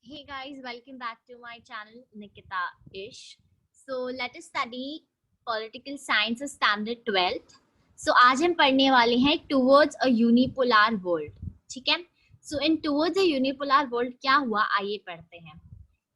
Hey guys, welcome back to my channel Nikita Ish. So let us study political science of standard 12th. So आज हम पढ़ने वाले हैं towards a unipolar world. ठीक है? So in towards a unipolar world क्या हुआ आइए पढ़ते हैं.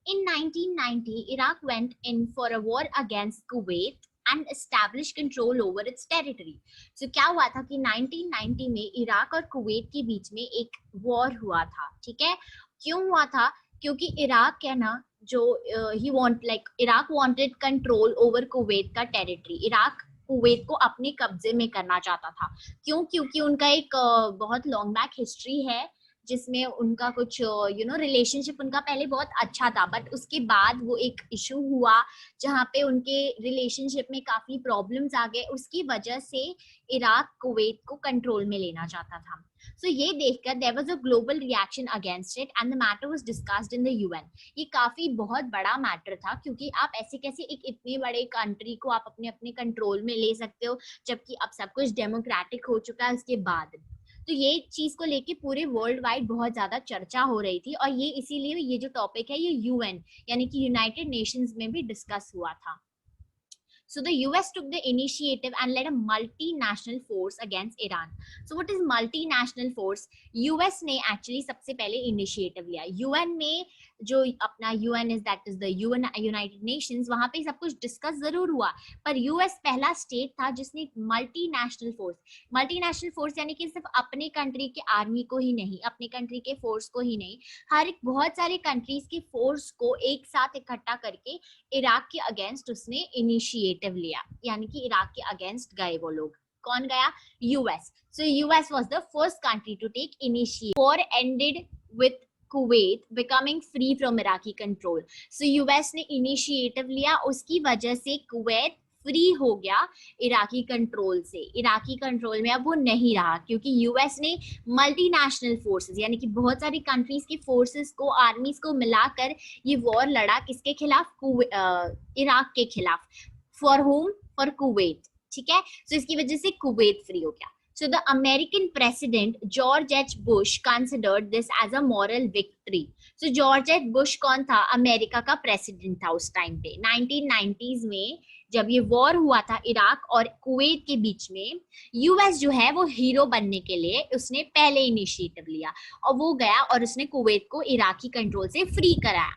In 1990, Iraq went in for a war against Kuwait and established control over its territory. So क्या हुआ था कि 1990 में इराक और कुवैत के बीच में एक वॉर हुआ था. ठीक है? क्यों हुआ था? क्योंकि इराक है ना जो Iraq wanted control over Kuwait का टेरिटरी. इराक कुवैत को अपने कब्जे में करना चाहता था. क्यों? क्योंकि उनका एक बहुत लॉन्ग बैक हिस्ट्री है जिसमें उनका कुछ रिलेशनशिप उनका पहले बहुत अच्छा था, बट उसके बाद वो एक इशू हुआ जहाँ पे उनके रिलेशनशिप में काफी प्रॉब्लम्स आ गए. उसकी वजह से इराक कुवैत को कंट्रोल में लेना चाहता था. सो ये देखकर there was a global reaction against it and the matter was discussed in the UN. ये काफी बहुत बड़ा मैटर था क्योंकि आप ऐसे कैसे एक इतने बड़े कंट्री को आप अपने अपने कंट्रोल में ले सकते हो जबकि अब सब कुछ डेमोक्रेटिक हो चुका है उसके बाद. तो ये चीज को लेके पूरे वर्ल्ड वाइड बहुत ज्यादा चर्चा हो रही थी और ये इसीलिए ये जो टॉपिक है ये यूएन यानी कि यूनाइटेड नेशंस में भी डिस्कस हुआ था. So the US took the initiative and led a multinational force against Iran. So what is multinational force? US ने actually सबसे पहले initiative लिया. UN में जो अपना UN is that is the United Nations, वहाँ पे सब कुछ डिस्कस जरूर हुआ पर US पहला स्टेट था जिसने मल्टीनेशनल फोर्स यानी कि सिर्फ अपने कंट्री के आर्मी को ही नहीं, अपने कंट्री के फोर्स को ही नहीं, हर एक बहुत सारे कंट्रीज के फोर्स को एक साथ इकट्ठा करके इराक के अगेंस्ट उसने इनिशिएटिव लिया. यानी कि इराक के अगेंस्ट गए वो लोग. कौन गया? US. So US was the first country to take initiative. War ended with Kuwait becoming free from Iraqi control. So US ने इनिशिएटिव लिया, उसकी वजह से कुवैत फ्री हो गया इराकी कंट्रोल से. इराकी कंट्रोल में अब वो नहीं रहा क्योंकि यूएस ने मल्टीनेशनल फोर्सेस यानी कि बहुत सारी कंट्रीज के फोर्सेस को, आर्मीज को मिलाकर ये वॉर लड़ा. किसके खिलाफ? इराक के खिलाफ. For home? For Kuwait. ठीक है? तो इसकी वजह से कुवैत फ्री हो गया. So the American president George H. Bush considered this as a moral victory. So George H. Bush कौन था? अमेरिका का प्रेसिडेंट था उस टाइम पे 1990s में जब ये वॉर हुआ था इराक और कुवैत के बीच में. यूएस जो है वो हीरो बनने के लिए उसने पहले इनिशिएटिव लिया और वो गया और उसने कुवैत को इराकी कंट्रोल से फ्री कराया.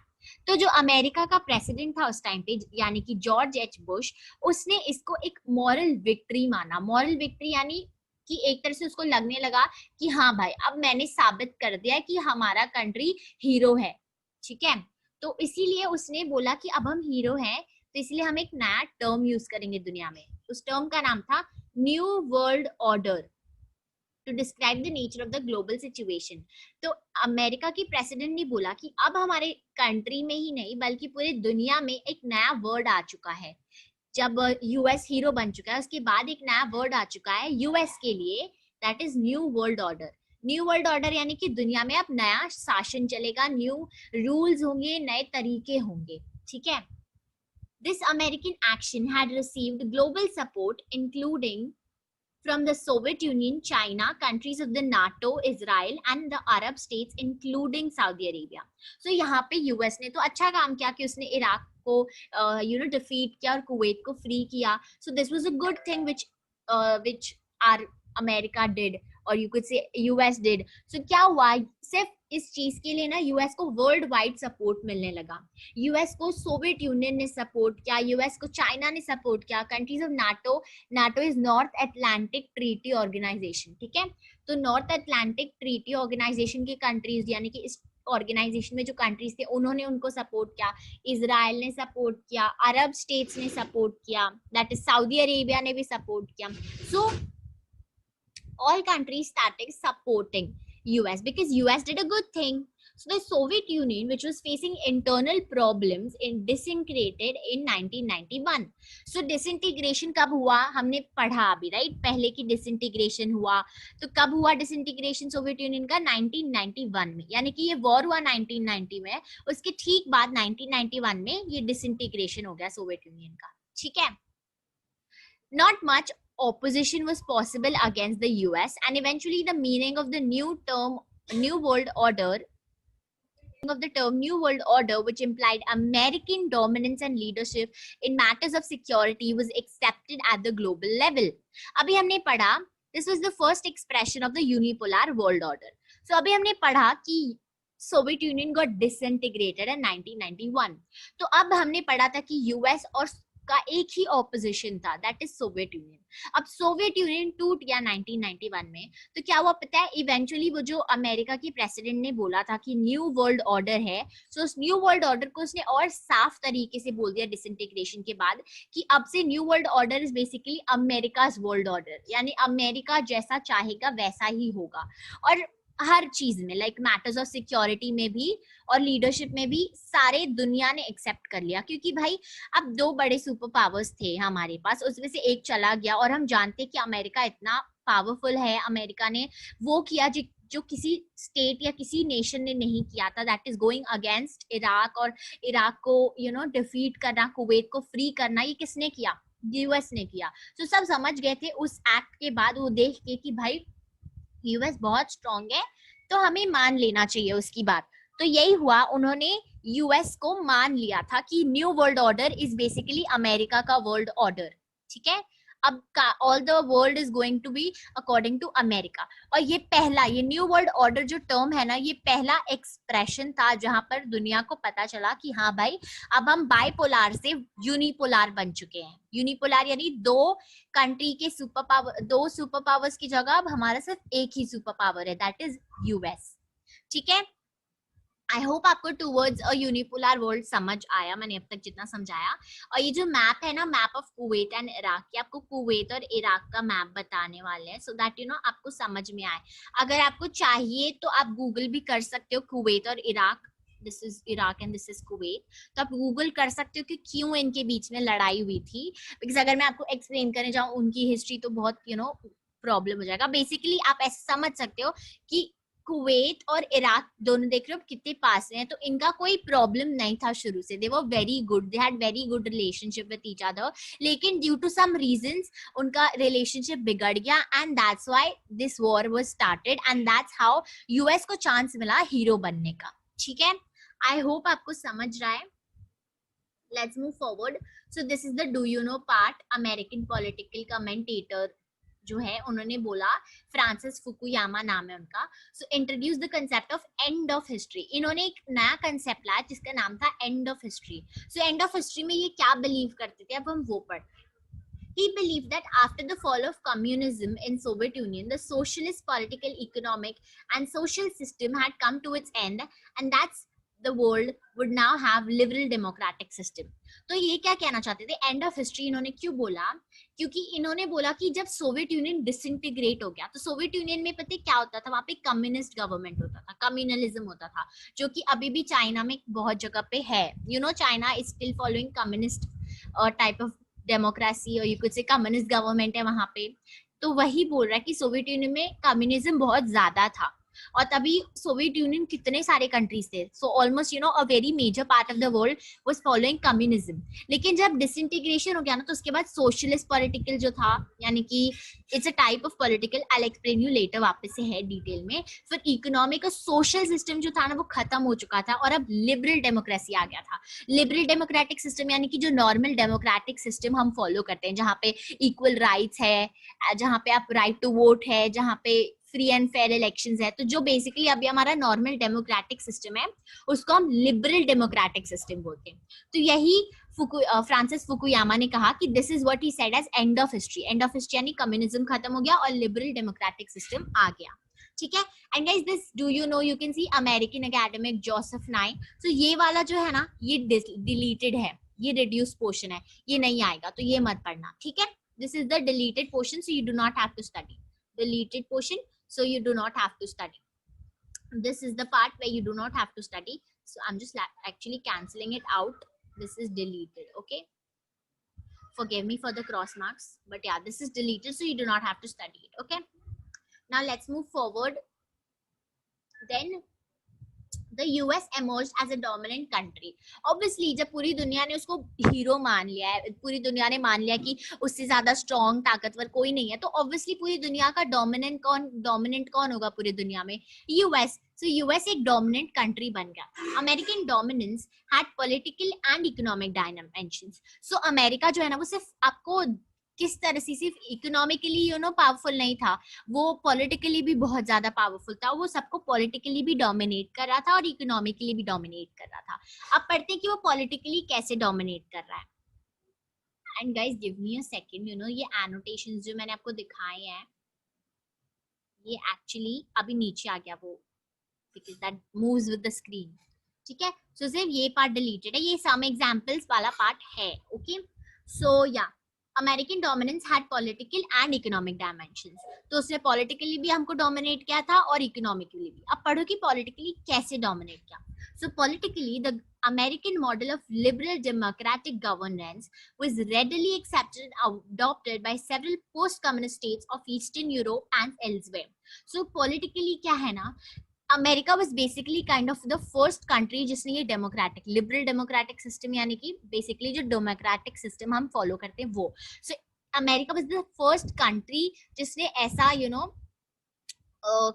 तो जो अमेरिका का प्रेसिडेंट था उस टाइम पे यानी कि जॉर्ज एच बुश, उसने इसको एक मॉरल विक्ट्री माना. मॉरल विक्ट्री यानी कि एक तरह से उसको लगने लगा कि हाँ भाई अब मैंने साबित कर दिया कि हमारा कंट्री हीरो है. ठीक है? तो इसीलिए उसने बोला कि अब हम हीरो हैं तो इसलिए हम एक नया टर्म यूज करेंगे दुनिया में. उस टर्म का नाम था new world order to describe the nature of the global situation. तो अमेरिका की प्रेसिडेंट ने बोला कि अब हमारे कंट्री में ही नहीं बल्कि पूरी दुनिया में एक नया वर्ड आ चुका है. जब यूएस हीरो बन चुका है उसके बाद एक नया वर्ड आ चुका है यूएस के लिए, that is new world order. New world order यानी कि दुनिया में अब नया शासन चलेगा, न्यू रूल्स होंगे, नए तरीके होंगे. ठीक है? This American action had received global support including from the Soviet Union, China, countries of the NATO, Israel and the Arab states including Saudi Arabia. So यहाँ पे यूएस ने तो अच्छा काम किया कि उसने इराक को डिफीट किया और कुवैत को फ्री किया. So this was a good thing which our America did or you could say US did. So क्या हुआ? सिर्फ इस चीज के लिए ना यूएस को वर्ल्ड वाइड सपोर्ट मिलने लगा. यूएस को सोवियत यूनियन ने सपोर्ट किया, यूएस को चाइना ने सपोर्ट किया, countries of NATO is North Atlantic Treaty Organization. ठीक है? तो नॉर्थ अटलांटिक ट्रीटी ऑर्गेनाइजेशन की कंट्रीज यानी कि इस ऑर्गेनाइजेशन में जो कंट्रीज थे उन्होंने उनको सपोर्ट किया. इजराइल ने सपोर्ट किया, अरब स्टेट्स ने सपोर्ट किया, दैट इज सऊदी अरेबिया ने भी सपोर्ट किया. सो all countries started supporting US because US did a good thing. So the Soviet Union, which was facing internal problems, disintegrated in 1991. So disintegration कब हुआ? हमने पढ़ा अभी, राइट? पहले की disintegration हुआ. तो कब हुआ disintegration सोवियत यूनियन का? 1991 में. यानी कि ये वॉर हुआ 1990 में, उसके ठीक बाद 1991 में ये disintegration हो गया सोवियत यूनियन का. ठीक है? Not much opposition was possible against the US and eventually the meaning of the new term new world order of the term New World Order, which implied American dominance and leadership in matters of security, was accepted at the global level. अभी हमने पढ़ा, this was the first expression of the unipolar world order. So अभी हमने पढ़ा कि Soviet union got disintegrated in 1991. तो अब हमने पढ़ा था कि यूएस और का एक ही ऑपोजिशन था, दैट इज सोवियत यूनियन. अब सोवियत यूनियन टूट गया 1991 में. तो क्या हुआ पता है, इवेंचुअली वो जो अमेरिका की प्रेसिडेंट ने बोला था कि न्यू वर्ल्ड ऑर्डर है, सो उस न्यू वर्ल्ड ऑर्डर को उसने और साफ तरीके से बोल दिया डिसइंटीग्रेशन के बाद कि अब से new world order is basically America's world order, यानी अमेरिका जैसा चाहेगा वैसा ही होगा. और हर चीज में, लाइक मैटर्स ऑफ सिक्योरिटी में भी और लीडरशिप में भी सारे दुनिया ने एक्सेप्ट कर लिया, क्योंकि भाई अब दो बड़े सुपर पावर्स थे हमारे पास, उसमें से एक चला गया और हम जानते कि अमेरिका इतना पावरफुल है. अमेरिका ने वो किया जो किसी स्टेट या किसी नेशन ने नहीं किया था, that is going against Iraq, और इराक को डिफीट करना, कुवैत को फ्री करना, ये किसने किया? यूएस ने किया. तो सब समझ गए थे उस एक्ट के बाद, वो देख के कि भाई यूएस बहुत स्ट्रॉन्ग है तो हमें मान लेना चाहिए उसकी बात. तो यही हुआ, उन्होंने यूएस को मान लिया था कि new world order is basically America का वर्ल्ड ऑर्डर. ठीक है, अब all the world is going to be according to America. और ये पहला, ये न्यू वर्ल्ड ऑर्डर जो टर्म है ना, ये पहला एक्सप्रेशन था जहां पर दुनिया को पता चला कि हाँ भाई अब हम बाइपोलार से यूनिपोलार बन चुके हैं. यूनिपोलार यानी दो कंट्री के सुपर पावर, दो सुपर पावर्स की जगह अब हमारा सिर्फ एक ही सुपर पावर है, दैट इज यूएस. ठीक है, आई होप आपको टूवर्ड्स अ यूनिपोलर वर्ल्ड समझ आया, मैंने अब तक जितना समझाया. और ये जो मैप है ना, map of Kuwait and Iraq, ये आपको कुवैत और इराक का मैप बताने वाले हैं, सो दैट आपको समझ में आए. अगर आपको चाहिए तो आप गूगल भी कर सकते हो, कुवैत और Iraq, this is Iraq and this is Kuwait. तो आप गूगल कर सकते हो कि क्यों इनके बीच में लड़ाई हुई थी, बिकॉज अगर मैं आपको एक्सप्लेन करने जाऊं उनकी हिस्ट्री तो बहुत प्रॉब्लम हो जाएगा. बेसिकली आप ऐसे समझ सकते हो कि कुवैत और इराक दोनों देख रहे हो कितने पास हैं, तो इनका कोई प्रॉब्लम नहीं था शुरू से. They were very good, they had very good relationship with each other, लेकिन ड्यू टू सम रीजंस उनका रिलेशनशिप बिगड़ गया and that's why this war was started and that's how US को चांस मिला हीरो बनने का. ठीक है, आई होप आपको समझ रहा है. Let's move forward. So this is the do you know part. American political commentator जो है उन्होंने बोला, फ्रांसिस फुकुयामा नाम है उनका, so introduce the concept of end of history. इन्होंने एक नया कंसेप्ट लाया जिसका नाम था end of history. So end of history में ये क्या बिलीव करते थे, अब हम वो पढ़ते हैं. He believed that after the fall of communism in Soviet Union, the socialist political, economic, and social system had come to its end, and that's the world would now have liberal democratic system. तो ये क्या कहना चाहते थे and of history इन्होंने क्यों बोला? क्योंकि इन्होंने बोला कि जब सोवियत यूनियन डिसइंटीग्रेट हो गया, तो सोवियत यूनियन में पता है क्या होता था, वहां पे कम्युनिस्ट गवर्नमेंट होता था, कम्युनलिज्म होता था, जो कि अभी भी चाइना में बहुत जगह पे है. China is still following communist type of democracy, और you could say communist government है वहां पे. तो वही बोल रहा है कि सोवियत यूनियन में कम्युनिज्म बहुत ज्यादा था, और तभी सोवियत यूनियन कितने सारे कंट्रीज थे, so almost a very major part of the world was following communism. लेकिन जब डिसइंटीग्रेशन हो गया ना, तो उसके बाद सोशलिस्ट पॉलिटिकल जो था, यानी कि it's a type of political, I explain you later, वापस से है डिटेल में. फिर इकोनॉमिक और सोशल सिस्टम जो था ना वो खत्म हो चुका था, और अब लिबरल डेमोक्रेसी आ गया था. लिबरल डेमोक्रेटिक सिस्टम यानी कि जो नॉर्मल डेमोक्रेटिक सिस्टम हम फॉलो करते हैं, जहाँ पे इक्वल राइट्स है, जहाँ पे आप राइट टू वोट है, जहाँ पे फ्री एंड फेयर इलेक्शंस है, तो जो बेसिकली अभी हमारा नॉर्मल डेमोक्रेटिक सिस्टम है उसको हम लिबरल डेमोक्रेटिक सिस्टम बोलते हैं. तो यही फ्रांसिस फुकुयामा ने कहा कि this is what he said as end of history. End of history यानी कम्युनिज्म खत्म हो गया और लिबरल डेमोक्रेटिक सिस्टम आ गया. ठीक है, and guys this do you no, you can see American academic Joseph nine. तो ये वाला जो है ना, ये डिलीटेड है, ये रिड्यूस पोर्शन है, ये नहीं आएगा, तो ये मत पढ़ना. ठीक है, this is the deleted portion, so you do not have to study deleted portion, so you do not have to study. This is the part where you do not have to study, so I'm just actually cancelling it out. This is deleted. Okay, forgive me for the cross marks, but yeah, this is deleted, so you do not have to study it. Okay, now let's move forward. Then the US emerged as a dominant country. Obviously जब पूरी दुनिया ने उसको hero मान लिया है, पूरी दुनिया ने मान लिया कि उससे ज्यादा स्ट्रॉन्ग ताकतवर कोई नहीं है, तो ऑब्वियसली पूरी दुनिया का डोमिनेंट कौन होगा पूरी दुनिया में? यूएस. सो यूएस एक डोमिनेंट कंट्री बन गया. American dominance had political and economic dimensions. So America जो है ना वो सिर्फ आपको किस तरह से सिर्फ इकोनॉमिकली पावरफुल नहीं था, वो पॉलिटिकली भी बहुत ज्यादा पावरफुल था. वो सबको पॉलिटिकली भी डोमिनेट कर रहा था और इकोनॉमिकली भी डोमिनेट कर रहा था. अब पढ़ते हैं कि वो पॉलिटिकली कैसे डोमिनेट कर रहा है. And guys give me a second. ये एनोटेशंस जो मैंने आपको दिखाए हैं, ये एक्चुअली अभी नीचे आ गया वो, because that moves with the screen. ठीक है, सो सिर्फ ये पार्ट डिलीटेड है, ये सम एग्जांपल्स वाला पार्ट है. ओके, सो या American dominance had political and economic dimensions. तो उसने पॉलिटिकली भी हमको डोमिनेट किया था और इकोनॉमिकली भी. अब पढ़ो कि पॉलिटिकली कैसे डोमिनेट किया. So politically the American model of liberal democratic governance was readily accepted and adopted by several post-communist states of Eastern Europe and elsewhere. So politically क्या है ना, America was basically kind of the first country जिसने ये democratic liberal democratic system, यानी कि basically जो democratic system हम follow करते हैं वो. So America was the first country जिसने ऐसा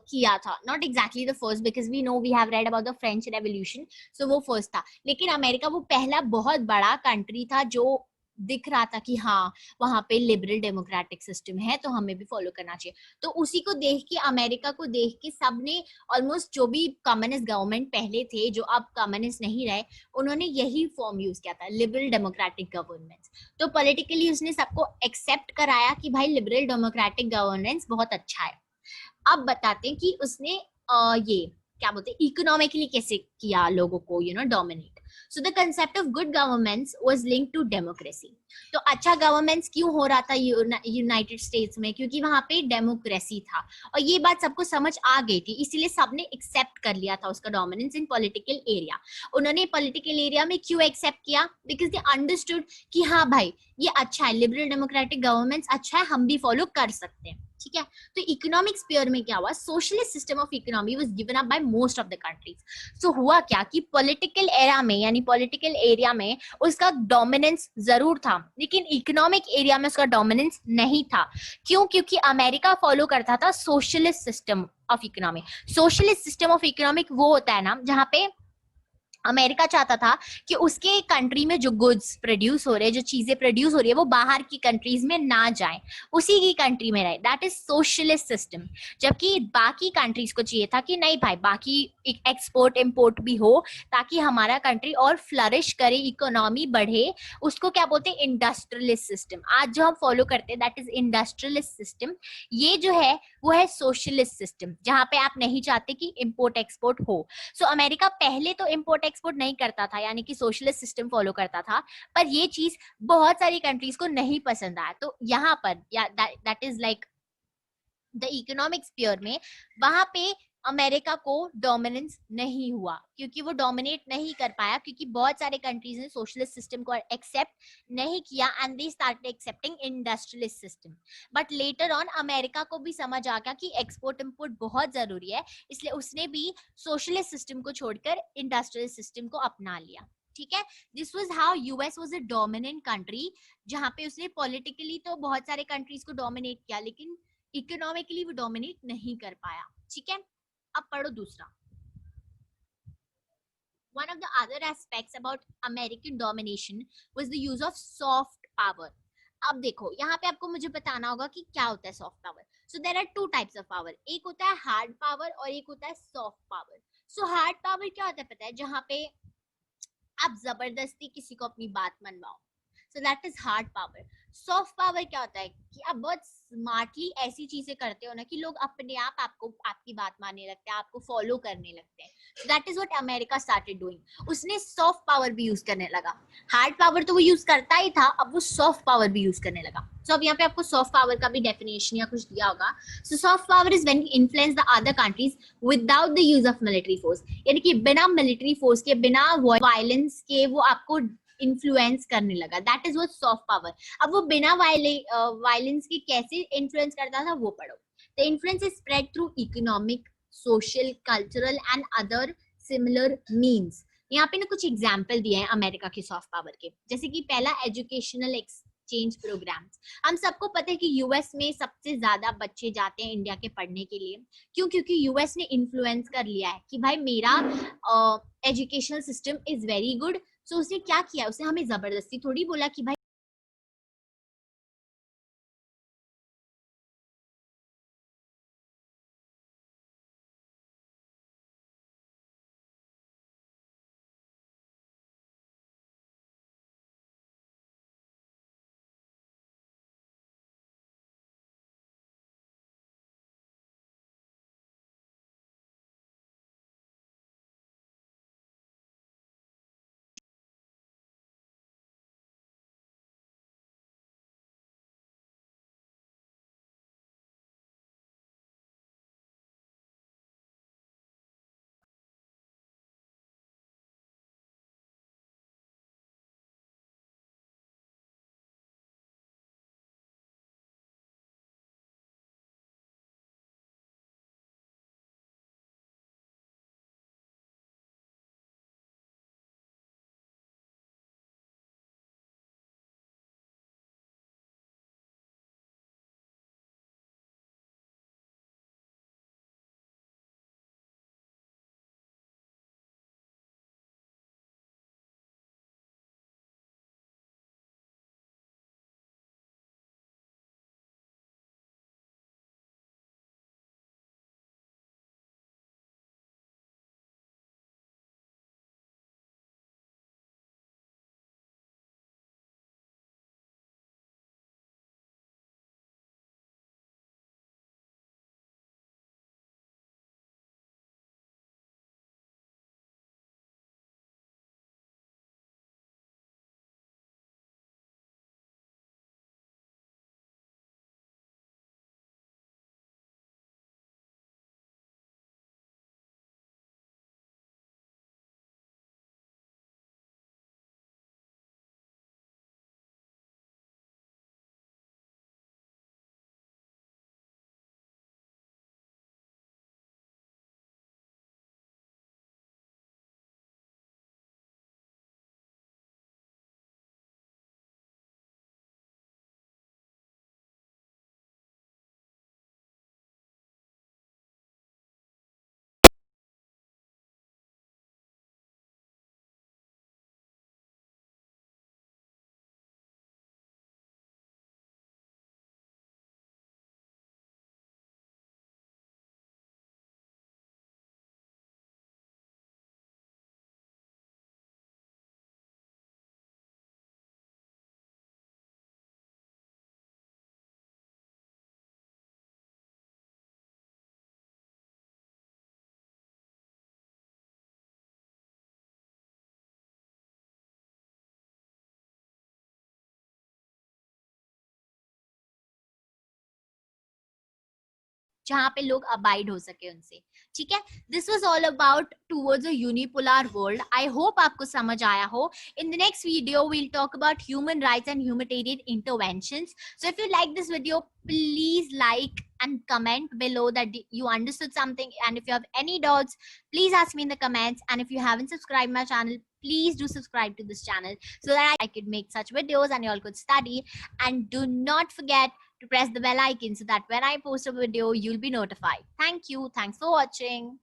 किया था. Not exactly the first because we know we have read about the French revolution, so वो फर्स्ट था. लेकिन अमेरिका वो पहला बहुत बड़ा कंट्री था जो दिख रहा था कि हाँ वहां पे लिबरल डेमोक्रेटिक सिस्टम है तो हमें भी फॉलो करना चाहिए. तो उसी को देख के, अमेरिका को देख के सबने ऑलमोस्ट जो भी कम्युनिस्ट गवर्नमेंट पहले थे जो अब कम्युनिस्ट नहीं रहे, उन्होंने यही फॉर्म यूज किया था, लिबरल डेमोक्रेटिक गवर्नेंस. तो पॉलिटिकली उसने सबको एक्सेप्ट कराया कि भाई लिबरल डेमोक्रेटिक गवर्नेंस बहुत अच्छा है. अब बताते हैं कि उसने ये क्या बोलते हैं इकोनॉमिकली कैसे किया लोगों को dominate. So the concept of good governments was linked to democracy. तो अच्छा गवर्नमेंट्स क्यों हो रहा था यूनाइटेड स्टेट्स में? क्योंकि वहां पे डेमोक्रेसी था और ये बात सबको समझ आ गई थी, इसीलिए सबने एक्सेप्ट कर लिया था उसका डोमिनेंस इन पॉलिटिकल एरिया. उन्होंने पॉलिटिकल एरिया में क्यों एक्सेप्ट किया? बिकॉज दे अंडरस्टूड कि हाँ भाई ये अच्छा है, लिबरल डेमोक्रेटिक गवर्नमेंट्स अच्छा है, हम भी फॉलो कर सकते हैं. ठीक है, तो इकोनॉमिक स्फीयर में क्या हुआ? Socialist system of economy was given up by most of the countries. So हुआ क्या कि पॉलिटिकल एरा में यानी पॉलिटिकल एरिया में उसका डोमिनेंस जरूर था, लेकिन इकोनॉमिक एरिया में उसका डोमिनेंस नहीं था. क्यों? क्योंकि अमेरिका फॉलो करता था socialist system of economy. Socialist system of economic वो होता है ना जहाँ पे अमेरिका चाहता था कि उसके कंट्री में जो गुड्स प्रोड्यूस हो रहे हैं, जो चीजें प्रोड्यूस हो रही है, वो बाहर की कंट्रीज में ना जाए, उसी की कंट्री में रहे. That is socialist system. जबकि बाकी कंट्रीज को चाहिए था कि नहीं भाई बाकी एक्सपोर्ट इम्पोर्ट भी हो ताकि हमारा कंट्री और फ्लरिश करे, इकोनॉमी बढ़े. उसको क्या बोलते हैं? Industrialist system. आज जो हम फॉलो करते हैं दैट इज इंडस्ट्रियलिस्ट सिस्टम. ये जो है वो है सोशलिस्ट सिस्टम जहाँ पे आप नहीं चाहते कि इम्पोर्ट एक्सपोर्ट हो. सो अमेरिका पहले तो इम्पोर्ट एक्सपोर्ट नहीं करता था, यानी कि सोशलिस्ट सिस्टम फॉलो करता था, पर ये चीज बहुत सारी कंट्रीज को नहीं पसंद आया. तो यहाँ पर that is like the economic sphere में वहां पे अमेरिका को डोमिनेंस नहीं हुआ, क्योंकि वो डोमिनेट नहीं कर पाया, क्योंकि बहुत सारे कंट्रीज ने सोशलिस्ट सिस्टम को एक्सेप्ट नहीं किया and they started accepting industrialist system. But later on America को भी समझ आ गया कि एक्सपोर्ट इंपोर्ट बहुत जरूरी है, इसलिए उसने भी सोशलिस्ट सिस्टम को छोड़कर इंडस्ट्रियल सिस्टम को अपना लिया. ठीक है, this was how US was a dominant country, जहां पे उसने पॉलिटिकली तो बहुत सारे कंट्रीज को डोमिनेट किया लेकिन इकोनॉमिकली वो डोमिनेट नहीं कर पाया. ठीक है, अब पढ़ो दूसरा. One of the other aspects about American domination was the use of soft power. अब देखो यहाँ पे आपको मुझे बताना होगा कि क्या होता है soft power. So there are two types of power. एक होता है हार्ड पावर और एक होता है soft power. So hard power क्या होता है पता है? जहाँ पे आप जबरदस्ती किसी को अपनी बात मनवाओ. So that is hard power. Soft power क्या होता है कि आप बहुत स्मार्टली ऐसी चीजें करते हो ना कि लोग अपने आप आपको आपकी बात मानने लगते हैं, आपको फॉलो करने लगते हैं. That is what America started doing. उसने सॉफ्ट पावर भी यूज करने लगा. हार्ड पावर तो वो यूज करता ही था, अब वो सॉफ्ट पावर भी यूज करने लगा. सो अब यहाँ पे आपको सॉफ्ट पावर का भी डेफिनेशन या कुछ दिया होगा. So soft power is when you influence the other countries without the use of military force. यानी कि बिना मिलिट्री फोर्स के, बिना वायलेंस के वो आपको इन्फ्लुएंस करने लगा. That is what soft power. अब वो बिना वायलेंस के कैसे इन्फ्लुएंस करता था वो पढ़ो. The influence is spread through economic, social, cultural and other similar means. यहाँ पे ना कुछ एग्जाम्पल दिए हैं अमेरिका के सॉफ्ट पावर के, जैसे कि पहला एजुकेशनल एक्सचेंज प्रोग्राम्स। हम सबको पता है कि यूएस में सबसे ज्यादा बच्चे जाते हैं इंडिया के पढ़ने के लिए। क्यों? क्योंकि यूएस ने इन्फ्लुएंस कर लिया है कि भाई मेरा educational system is very good. So उसने क्या किया, उसने हमें जबरदस्ती थोड़ी बोला कि भाई जहाँ पे लोग अबाइड हो सके उनसे। ठीक है, this was all about towards a unipolar world. I hope आपको समझ आया हो। In the next video we'll talk about human rights and humanitarian interventions. So if you like this video, please like and comment below that you understood something, and if you have any doubts, please ask me in the comments. And if you haven't subscribed my channel, please do subscribe to this channel so that I could make such videos and you all could study. And do not forget to press the bell icon so that when I post a video, you'll be notified. Thank you. Thanks for watching.